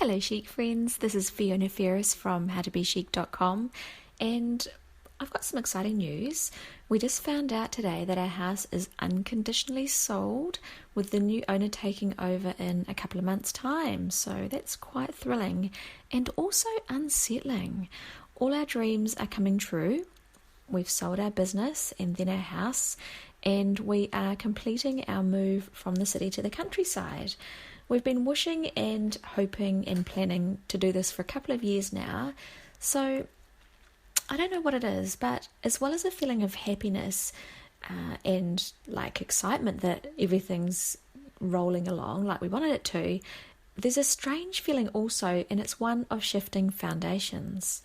Hello chic friends, this is Fiona Ferris from howtobechic.com and I've got some exciting news. We just found out today that our house is unconditionally sold with the new owner taking over in a couple of months' time, so that's quite thrilling and also unsettling. All our dreams are coming true. We've sold our business and then our house, and we are completing our move from the city to the countryside. We've been wishing and hoping and planning to do this for a couple of years now, so I don't know what it is, but as well as a feeling of happiness and like excitement that everything's rolling along like we wanted it to, there's a strange feeling also, and it's one of shifting foundations.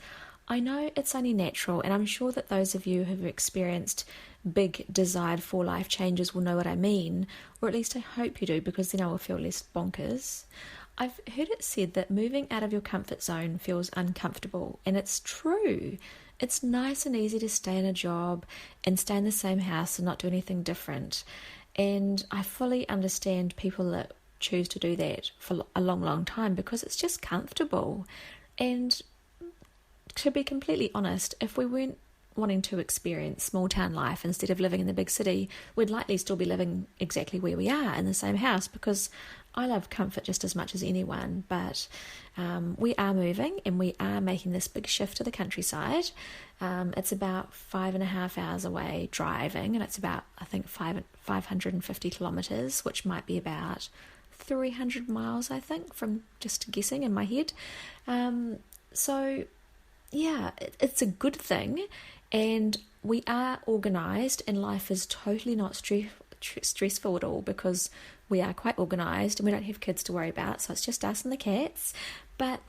I know it's only natural, and I'm sure that those of you who have experienced big desired for life changes will know what I mean, or at least I hope you do, because then I will feel less bonkers. I've heard it said that moving out of your comfort zone feels uncomfortable, and it's true. It's nice and easy to stay in a job and stay in the same house and not do anything different, and I fully understand people that choose to do that for a long, long time because it's just comfortable. And to be completely honest, if we weren't wanting to experience small town life instead of living in the big city, we'd likely still be living exactly where we are in the same house, because I love comfort just as much as anyone. But we are moving and we are making this big shift to the countryside. It's about 5.5 hours away driving, and it's about, I think, 550 kilometres, which might be about 300 miles, I think, from just guessing in my head. So yeah, it's a good thing, and we are organised, and life is totally not stressful at all because we are quite organised and we don't have kids to worry about, so it's just us and the cats. But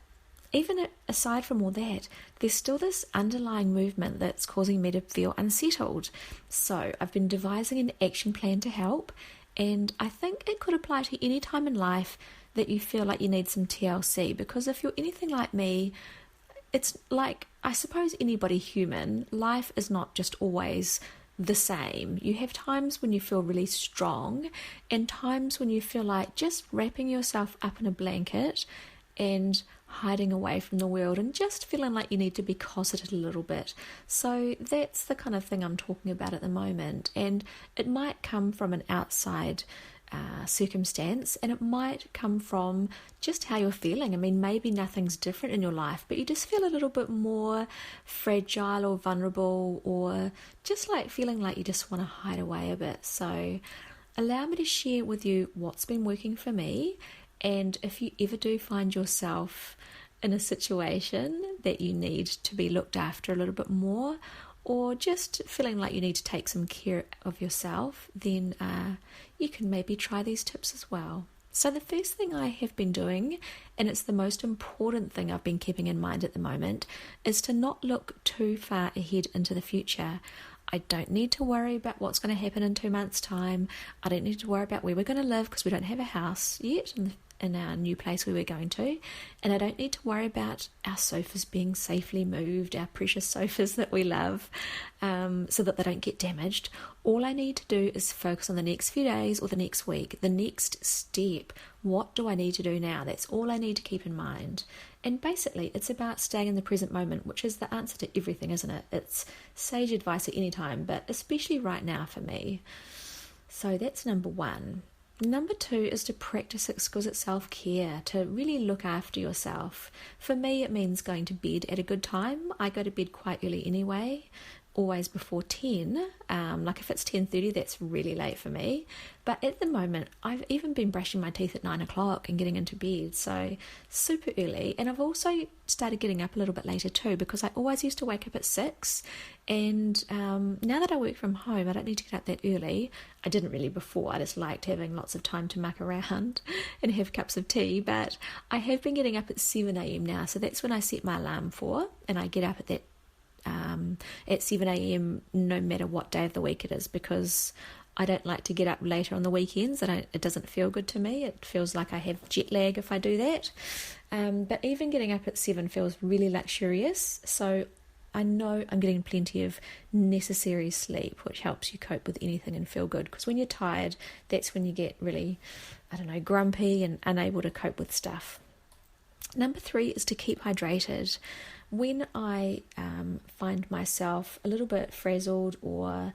even aside from all that, there's still this underlying movement that's causing me to feel unsettled. So I've been devising an action plan to help, and I think it could apply to any time in life that you feel like you need some TLC, because if you're anything like me, it's like, I suppose anybody human, life is not just always the same. You have times when you feel really strong and times when you feel like just wrapping yourself up in a blanket and hiding away from the world and just feeling like you need to be cosseted a little bit. So that's the kind of thing I'm talking about at the moment, and it might come from an outside circumstance, and it might come from just how you're feeling. I mean, maybe nothing's different in your life, but you just feel a little bit more fragile or vulnerable, or just like feeling like you just want to hide away a bit. So allow me to share with you what's been working for me, and if you ever do find yourself in a situation that you need to be looked after a little bit more, or just feeling like you need to take some care of yourself, then you can maybe try these tips as well. So the first thing I have been doing, and it's the most important thing I've been keeping in mind at the moment, is to not look too far ahead into the future. I don't need to worry about what's going to happen in 2 months' time. I don't need to worry about where we're going to live because we don't have a house yet in our new place where we're going to, and I don't need to worry about our sofas being safely moved, our precious sofas that we love, so that they don't get damaged. All I need to do is focus on the next few days or the next week, the next step. What do I need to do now? That's all I need to keep in mind. And basically it's about staying in the present moment, which is the answer to everything, isn't it? It's sage advice at any time, but especially right now for me. So that's number one. Number two is to practice exquisite self-care, to really look after yourself. For me, it means going to bed at a good time. I go to bed quite early anyway, always before 10. Like if it's 10:30, that's really late for me. But at the moment, I've even been brushing my teeth at 9 o'clock and getting into bed, so super early. And I've also started getting up a little bit later too, because I always used to wake up at 6. And now that I work from home, I don't need to get up that early. I didn't really before. I just liked having lots of time to muck around and have cups of tea. But I have been getting up at 7 a.m. now, so that's when I set my alarm for, and I get up at 7 a.m. no matter what day of the week it is, because I don't like to get up later on the weekends. It doesn't feel good to me. It feels like I have jet lag if I do that. But even getting up at 7 feels really luxurious. So I know I'm getting plenty of necessary sleep, which helps you cope with anything and feel good. Because when you're tired, that's when you get really, grumpy and unable to cope with stuff. Number 3 is to keep hydrated. When I find myself a little bit frazzled or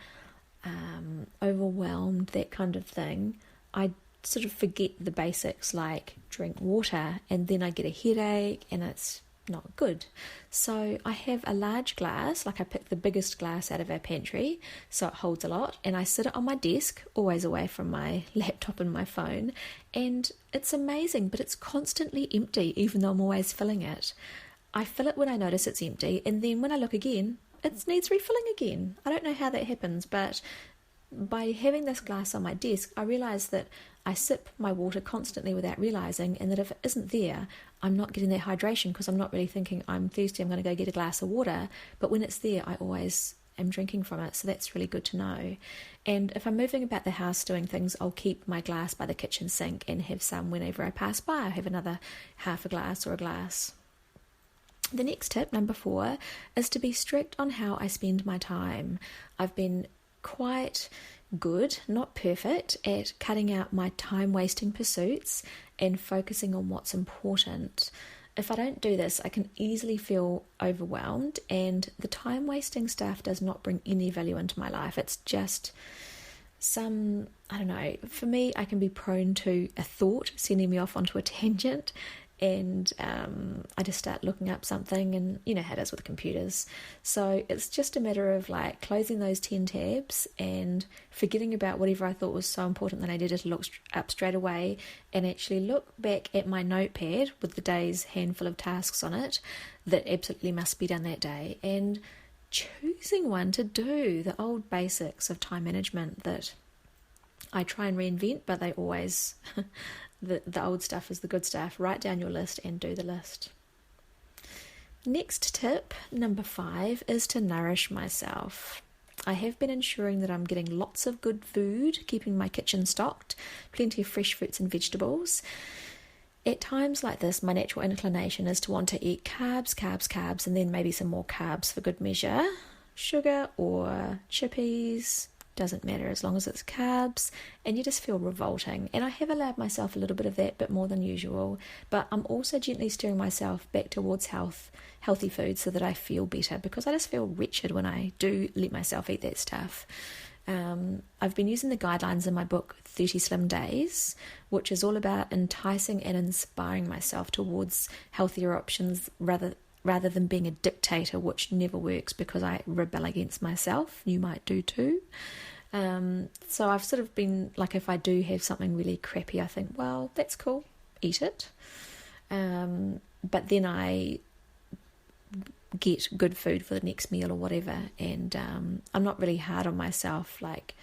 overwhelmed, that kind of thing, I sort of forget the basics like drink water, and then I get a headache and it's not good. So I have a large glass, like I picked the biggest glass out of our pantry, so it holds a lot, and I sit it on my desk, always away from my laptop and my phone, and it's amazing, but it's constantly empty even though I'm always filling it. I fill it when I notice it's empty, and then when I look again, it needs refilling again. I don't know how that happens, but by having this glass on my desk, I realise that I sip my water constantly without realising, and that if it isn't there, I'm not getting that hydration because I'm not really thinking I'm thirsty, I'm going to go get a glass of water. But when it's there, I always am drinking from it, so that's really good to know. And if I'm moving about the house doing things, I'll keep my glass by the kitchen sink and have some whenever I pass by. I have another half a glass or a glass. The next tip, number 4, is to be strict on how I spend my time. I've been quite good, not perfect, at cutting out my time-wasting pursuits and focusing on what's important. If I don't do this, I can easily feel overwhelmed, and the time-wasting stuff does not bring any value into my life. It's just I don't know, for me, I can be prone to a thought sending me off onto a tangent, and I just start looking up something, and you know how it is with computers. So it's just a matter of like closing those 10 tabs and forgetting about whatever I thought was so important that I needed to look up straight away, and actually look back at my notepad with the day's handful of tasks on it that absolutely must be done that day, and choosing one to do, the old basics of time management that I try and reinvent, but they always... The old stuff is the good stuff. Write down your list and do the list. Next tip, number 5, is to nourish myself. I have been ensuring that I'm getting lots of good food, keeping my kitchen stocked, plenty of fresh fruits and vegetables. At times like this, my natural inclination is to want to eat carbs, and then maybe some more carbs for good measure. Sugar or chippies, doesn't matter as long as it's carbs, and you just feel revolting. And I have allowed myself a little bit of that, but more than usual. But I'm also gently steering myself back towards healthy food so that I feel better, because I just feel wretched when I do let myself eat that stuff. I've been using the guidelines in my book 30 Slim Days, which is all about enticing and inspiring myself towards healthier options rather than being a dictator, which never works because I rebel against myself. You might do too. So I've sort of been like, if I do have something really crappy, I think, well, that's cool, eat it. But then I get good food for the next meal or whatever, and I'm not really hard on myself, like,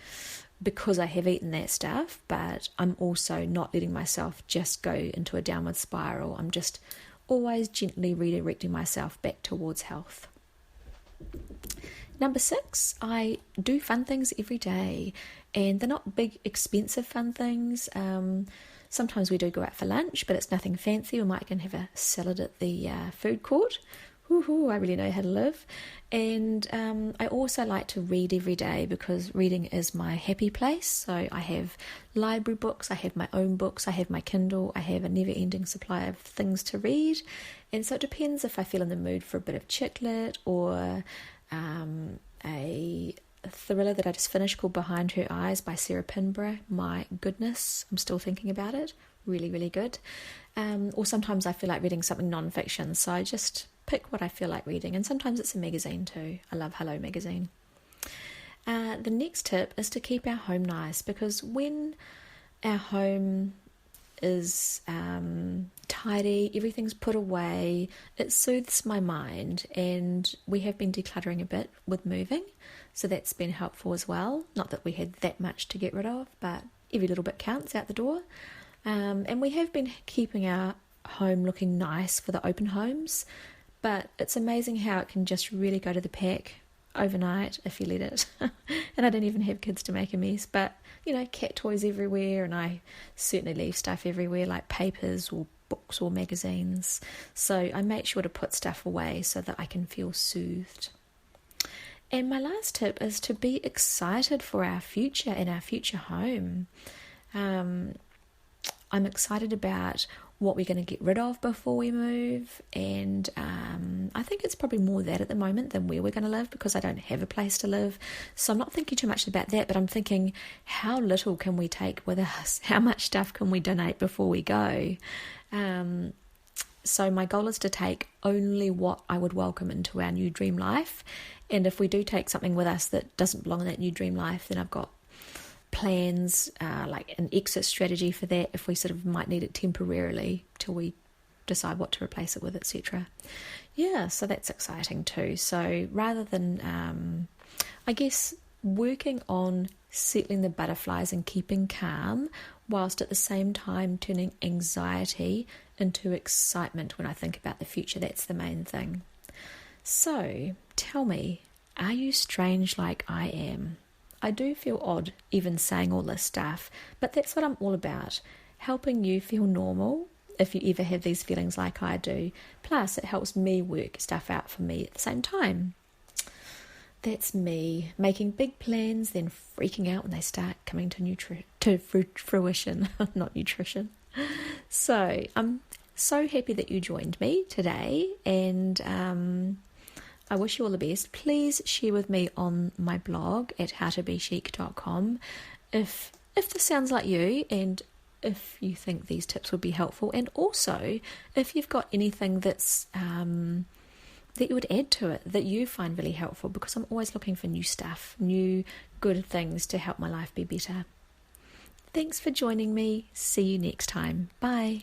because I have eaten that stuff, but I'm also not letting myself just go into a downward spiral. I'm just always gently redirecting myself back towards health. Number 6, I do fun things every day, and they're not big, expensive fun things. Sometimes we do go out for lunch, but it's nothing fancy. We might can have a salad at the food court. Woohoo, I really know how to live. And I also like to read every day, because reading is my happy place. So I have library books, I have my own books, I have my Kindle, I have a never-ending supply of things to read. And so it depends if I feel in the mood for a bit of chick lit, or a thriller that I just finished called Behind Her Eyes by Sarah Pinborough. My goodness, I'm still thinking about it. Really, really good. Or sometimes I feel like reading something non-fiction, so I just pick what I feel like reading, and sometimes it's a magazine too. I love Hello Magazine. The next tip is to keep our home nice, because when our home is tidy, everything's put away, it soothes my mind. And we have been decluttering a bit with moving, so that's been helpful as well. Not that we had that much to get rid of, but every little bit counts out the door. And we have been keeping our home looking nice for the open homes, but it's amazing how it can just really go to the pack overnight if you let it. And I don't even have kids to make a mess, but you know, cat toys everywhere, and I certainly leave stuff everywhere like papers or books or magazines. So I make sure to put stuff away so that I can feel soothed. And my last tip is to be excited for our future and our future home. I'm excited about what we're going to get rid of before we move, and I think it's probably more that at the moment than where we're going to live, because I don't have a place to live, so I'm not thinking too much about that, but I'm thinking, how little can we take with us? How much stuff can we donate before we go? So my goal is to take only what I would welcome into our new dream life, and if we do take something with us that doesn't belong in that new dream life, then I've got plans, like an exit strategy for that, if we sort of might need it temporarily till we decide what to replace it with, etc. Yeah, so that's exciting too. So rather than, I guess, working on settling the butterflies and keeping calm, whilst at the same time turning anxiety into excitement when I think about the future, that's the main thing. So tell me, are you strange like I am? I do feel odd even saying all this stuff, but that's what I'm all about, helping you feel normal if you ever have these feelings like I do. Plus, it helps me work stuff out for me at the same time. That's me, making big plans, then freaking out when they start coming to fruition, not nutrition. So, I'm so happy that you joined me today, and I wish you all the best. Please share with me on my blog at howtobechic.com if this sounds like you, and if you think these tips would be helpful, and also if you've got anything that's that you would add to it that you find really helpful, because I'm always looking for new stuff, new good things to help my life be better. Thanks for joining me. See you next time. Bye.